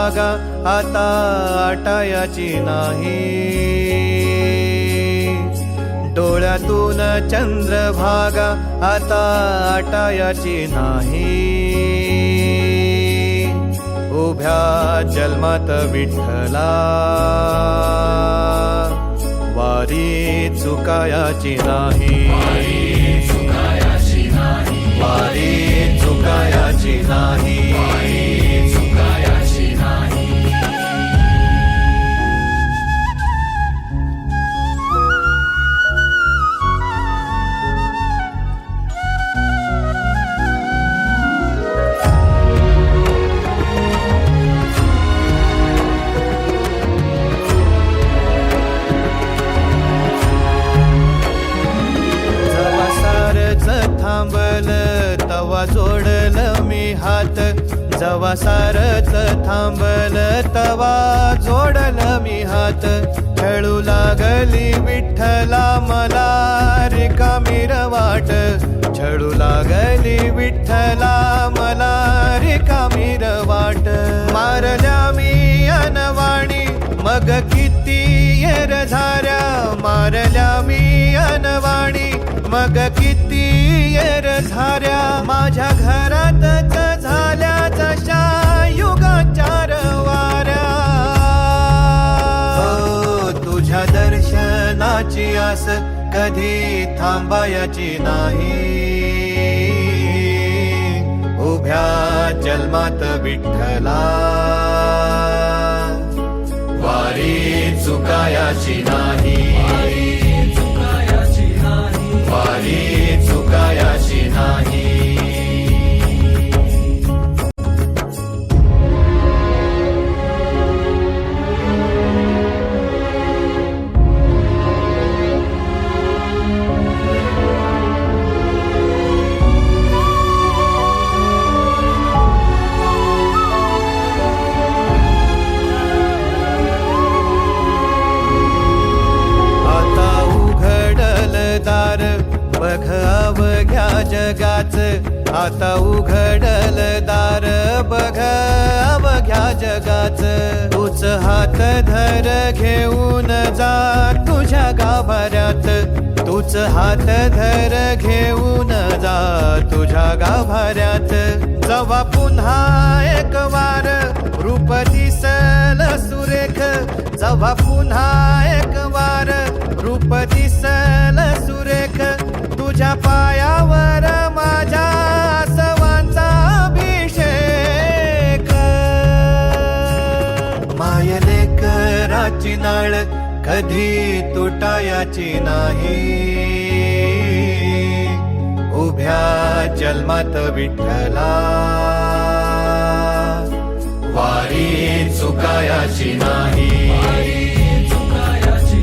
चंद्रभागा आता आटायाची नाही, डोळ्यातून चंद्रभागा आता आटायाची नाही, उभ्या जन्मात विठ्ठला वारी चुकायाची नाही, वारी चुकायाची नाही, थांबल तवा जोडल मी हात, जवा सारच थांबल तवा जोडल मी हात, खेळू लागली विठ्ठला मला रिकामी वाट, छळू लागली विठ्ठला मला रिकामी वाट, मारल्या मी अनवाणी मग किती येर झाऱ्या, मारल्या मी अनवाणी मग किती येर झाऱ्या, माझ्या घरातच झाल्या जशा युगाचार वाऱ्या, तुझ्या दर्शनाची आस कधी थांबायची नाही, उभ्या जन्मात विठ्ठला वारी चुकायाची नाही, वारी चुकायाची नाही. बघ अवघ्या जगाच आता उघडल दार, बघ अवघ्या जगाच, तूच हात धर घेऊन जा तुझ्या गाभाऱ्यात, तूच हात धर घेऊन जा तुझ्या गाभाऱ्यात, जवा पुन्हा एक वार रूप दिसल सुरेख, जवा पुन्हा एक वार रूप दिसल सुरेख, तुझ्या पायावर माझ्या आसवांचा अभिषेक, मायलेकराची नाळ कधी तुटायाची नाही, उभ्या जन्मात विठ्ठला वारी चुकायाची नाही, वारी चुकायाची